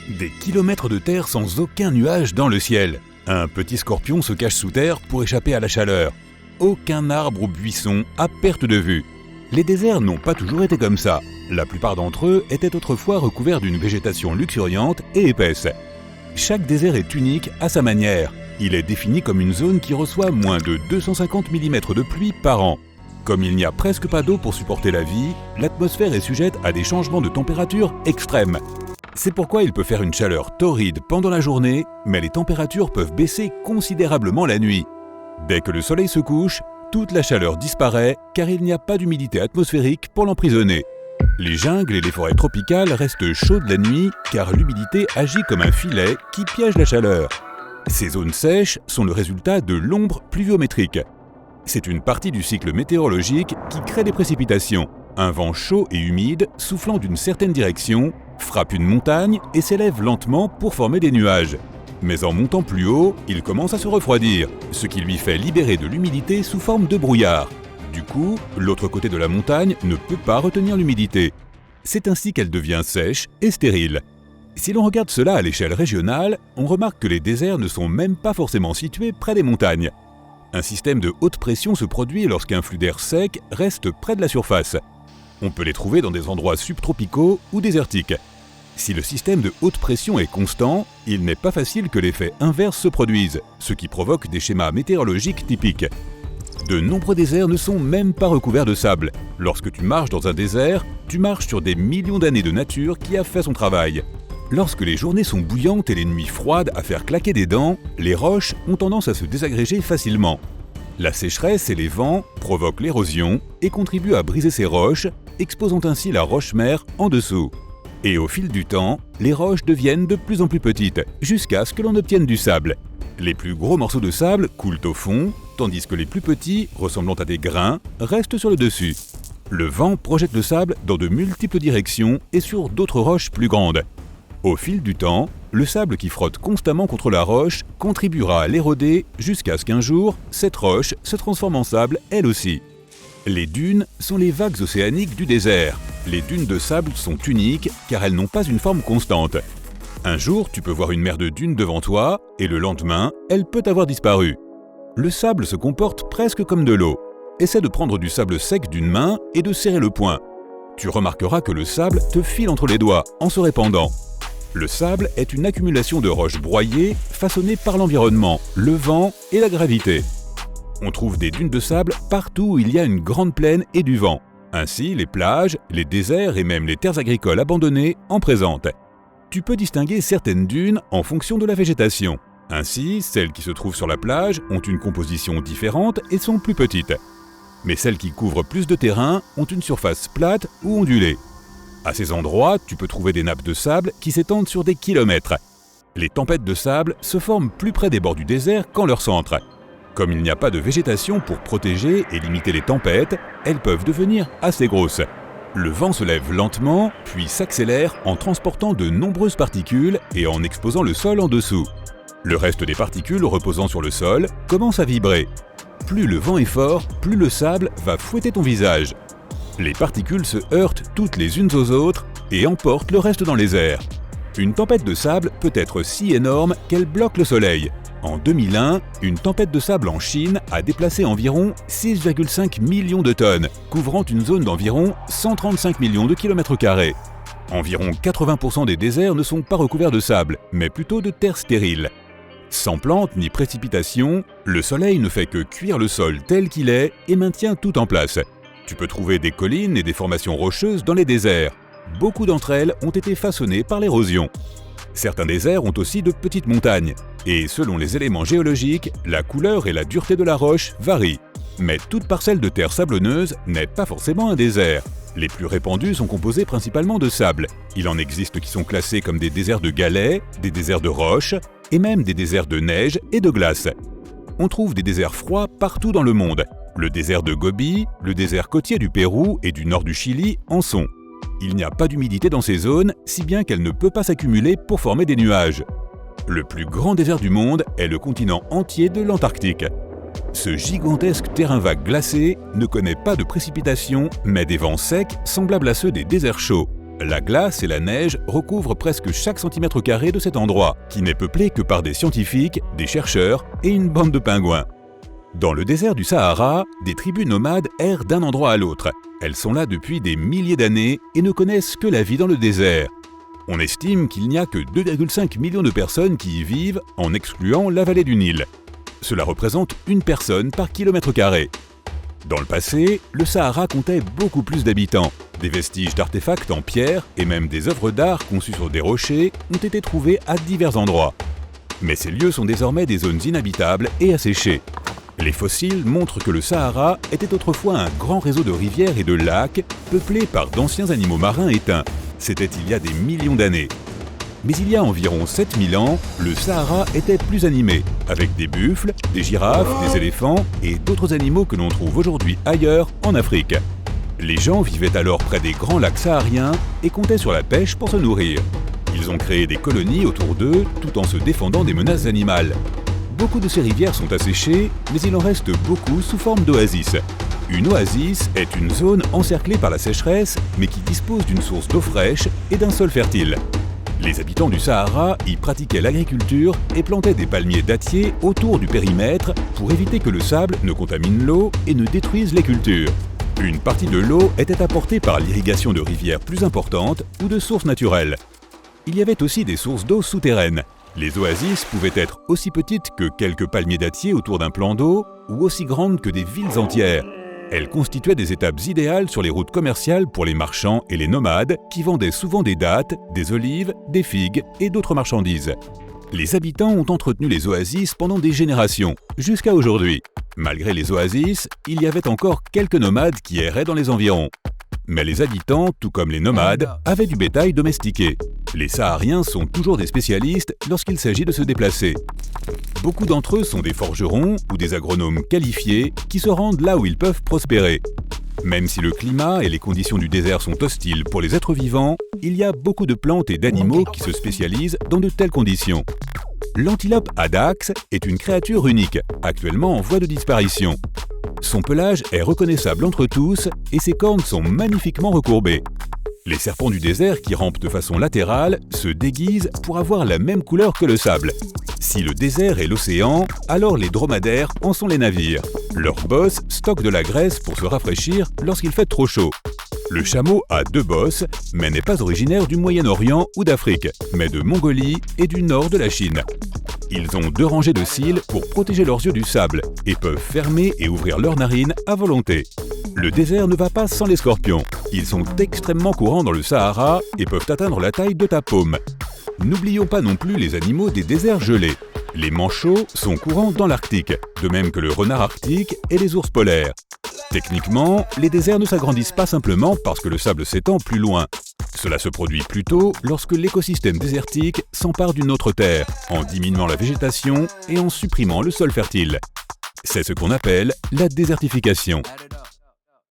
Des kilomètres de terre sans aucun nuage dans le ciel. Un petit scorpion se cache sous terre pour échapper à la chaleur. Aucun arbre ou buisson à perte de vue. Les déserts n'ont pas toujours été comme ça. La plupart d'entre eux étaient autrefois recouverts d'une végétation luxuriante et épaisse. Chaque désert est unique à sa manière. Il est défini comme une zone qui reçoit moins de 250 mm de pluie par an. Comme il n'y a presque pas d'eau pour supporter la vie, l'atmosphère est sujette à des changements de température extrêmes. C'est pourquoi il peut faire une chaleur torride pendant la journée, mais les températures peuvent baisser considérablement la nuit. Dès que le soleil se couche, toute la chaleur disparaît car il n'y a pas d'humidité atmosphérique pour l'emprisonner. Les jungles et les forêts tropicales restent chaudes la nuit car l'humidité agit comme un filet qui piège la chaleur. Ces zones sèches sont le résultat de l'ombre pluviométrique. C'est une partie du cycle météorologique qui crée des précipitations. Un vent chaud et humide, soufflant d'une certaine direction, frappe une montagne et s'élève lentement pour former des nuages. Mais en montant plus haut, il commence à se refroidir, ce qui lui fait libérer de l'humidité sous forme de brouillard. Du coup, l'autre côté de la montagne ne peut pas retenir l'humidité. C'est ainsi qu'elle devient sèche et stérile. Si l'on regarde cela à l'échelle régionale, on remarque que les déserts ne sont même pas forcément situés près des montagnes. Un système de haute pression se produit lorsqu'un flux d'air sec reste près de la surface. On peut les trouver dans des endroits subtropicaux ou désertiques. Si le système de haute pression est constant, il n'est pas facile que l'effet inverse se produise, ce qui provoque des schémas météorologiques typiques. De nombreux déserts ne sont même pas recouverts de sable. Lorsque tu marches dans un désert, tu marches sur des millions d'années de nature qui a fait son travail. Lorsque les journées sont bouillantes et les nuits froides à faire claquer des dents, les roches ont tendance à se désagréger facilement. La sécheresse et les vents provoquent l'érosion et contribuent à briser ces roches, exposant ainsi la roche-mère en dessous. Et au fil du temps, les roches deviennent de plus en plus petites, jusqu'à ce que l'on obtienne du sable. Les plus gros morceaux de sable coulent au fond, tandis que les plus petits, ressemblant à des grains, restent sur le dessus. Le vent projette le sable dans de multiples directions et sur d'autres roches plus grandes. Au fil du temps, le sable qui frotte constamment contre la roche contribuera à l'éroder jusqu'à ce qu'un jour, cette roche se transforme en sable elle aussi. Les dunes sont les vagues océaniques du désert. Les dunes de sable sont uniques car elles n'ont pas une forme constante. Un jour, tu peux voir une mer de dunes devant toi et le lendemain, elle peut avoir disparu. Le sable se comporte presque comme de l'eau. Essaie de prendre du sable sec d'une main et de serrer le poing. Tu remarqueras que le sable te file entre les doigts en se répandant. Le sable est une accumulation de roches broyées façonnées par l'environnement, le vent et la gravité. On trouve des dunes de sable partout où il y a une grande plaine et du vent. Ainsi, les plages, les déserts et même les terres agricoles abandonnées en présentent. Tu peux distinguer certaines dunes en fonction de la végétation. Ainsi, celles qui se trouvent sur la plage ont une composition différente et sont plus petites. Mais celles qui couvrent plus de terrain ont une surface plate ou ondulée. À ces endroits, tu peux trouver des nappes de sable qui s'étendent sur des kilomètres. Les tempêtes de sable se forment plus près des bords du désert qu'en leur centre. Comme il n'y a pas de végétation pour protéger et limiter les tempêtes, elles peuvent devenir assez grosses. Le vent se lève lentement, puis s'accélère en transportant de nombreuses particules et en exposant le sol en dessous. Le reste des particules reposant sur le sol commence à vibrer. Plus le vent est fort, plus le sable va fouetter ton visage. Les particules se heurtent toutes les unes aux autres et emportent le reste dans les airs. Une tempête de sable peut être si énorme qu'elle bloque le soleil. En 2001, une tempête de sable en Chine a déplacé environ 6,5 millions de tonnes, couvrant une zone d'environ 135 millions de kilomètres carrés. Environ 80% des déserts ne sont pas recouverts de sable, mais plutôt de terre stérile. Sans plantes ni précipitations, le soleil ne fait que cuire le sol tel qu'il est et maintient tout en place. Tu peux trouver des collines et des formations rocheuses dans les déserts. Beaucoup d'entre elles ont été façonnées par l'érosion. Certains déserts ont aussi de petites montagnes. Et selon les éléments géologiques, la couleur et la dureté de la roche varient. Mais toute parcelle de terre sablonneuse n'est pas forcément un désert. Les plus répandus sont composés principalement de sable. Il en existe qui sont classés comme des déserts de galets, des déserts de roches et même des déserts de neige et de glace. On trouve des déserts froids partout dans le monde. Le désert de Gobi, le désert côtier du Pérou et du nord du Chili en sont. Il n'y a pas d'humidité dans ces zones, si bien qu'elle ne peut pas s'accumuler pour former des nuages. Le plus grand désert du monde est le continent entier de l'Antarctique. Ce gigantesque terrain vague glacé ne connaît pas de précipitations, mais des vents secs semblables à ceux des déserts chauds. La glace et la neige recouvrent presque chaque centimètre carré de cet endroit, qui n'est peuplé que par des scientifiques, des chercheurs et une bande de pingouins. Dans le désert du Sahara, des tribus nomades errent d'un endroit à l'autre. Elles sont là depuis des milliers d'années et ne connaissent que la vie dans le désert. On estime qu'il n'y a que 2,5 millions de personnes qui y vivent, en excluant la vallée du Nil. Cela représente une personne par kilomètre carré. Dans le passé, le Sahara comptait beaucoup plus d'habitants. Des vestiges d'artefacts en pierre et même des œuvres d'art conçues sur des rochers ont été trouvés à divers endroits. Mais ces lieux sont désormais des zones inhabitables et asséchées. Les fossiles montrent que le Sahara était autrefois un grand réseau de rivières et de lacs peuplés par d'anciens animaux marins éteints. C'était il y a des millions d'années. Mais il y a environ 7000 ans, le Sahara était plus animé, avec des buffles, des girafes, des éléphants et d'autres animaux que l'on trouve aujourd'hui ailleurs en Afrique. Les gens vivaient alors près des grands lacs sahariens et comptaient sur la pêche pour se nourrir. Ils ont créé des colonies autour d'eux tout en se défendant des menaces animales. Beaucoup de ces rivières sont asséchées, mais il en reste beaucoup sous forme d'oasis. Une oasis est une zone encerclée par la sécheresse, mais qui dispose d'une source d'eau fraîche et d'un sol fertile. Les habitants du Sahara y pratiquaient l'agriculture et plantaient des palmiers dattiers autour du périmètre pour éviter que le sable ne contamine l'eau et ne détruise les cultures. Une partie de l'eau était apportée par l'irrigation de rivières plus importantes ou de sources naturelles. Il y avait aussi des sources d'eau souterraines. Les oasis pouvaient être aussi petites que quelques palmiers dattiers autour d'un plan d'eau ou aussi grandes que des villes entières. Elles constituaient des étapes idéales sur les routes commerciales pour les marchands et les nomades qui vendaient souvent des dattes, des olives, des figues et d'autres marchandises. Les habitants ont entretenu les oasis pendant des générations, jusqu'à aujourd'hui. Malgré les oasis, il y avait encore quelques nomades qui erraient dans les environs. Mais les habitants, tout comme les nomades, avaient du bétail domestiqué. Les Sahariens sont toujours des spécialistes lorsqu'il s'agit de se déplacer. Beaucoup d'entre eux sont des forgerons ou des agronomes qualifiés qui se rendent là où ils peuvent prospérer. Même si le climat et les conditions du désert sont hostiles pour les êtres vivants, il y a beaucoup de plantes et d'animaux qui se spécialisent dans de telles conditions. L'antilope adax est une créature unique, actuellement en voie de disparition. Son pelage est reconnaissable entre tous et ses cornes sont magnifiquement recourbées. Les serpents du désert qui rampent de façon latérale se déguisent pour avoir la même couleur que le sable. Si le désert est l'océan, alors les dromadaires en sont les navires. Leurs bosses stockent de la graisse pour se rafraîchir lorsqu'il fait trop chaud. Le chameau a 2 bosses, mais n'est pas originaire du Moyen-Orient ou d'Afrique, mais de Mongolie et du nord de la Chine. Ils ont 2 rangées de cils pour protéger leurs yeux du sable et peuvent fermer et ouvrir leurs narines à volonté. Le désert ne va pas sans les scorpions. Ils sont extrêmement courants dans le Sahara et peuvent atteindre la taille de ta paume. N'oublions pas non plus les animaux des déserts gelés. Les manchots sont courants dans l'Arctique, de même que le renard arctique et les ours polaires. Techniquement, les déserts ne s'agrandissent pas simplement parce que le sable s'étend plus loin. Cela se produit plutôt lorsque l'écosystème désertique s'empare d'une autre terre, en diminuant la végétation et en supprimant le sol fertile. C'est ce qu'on appelle la désertification.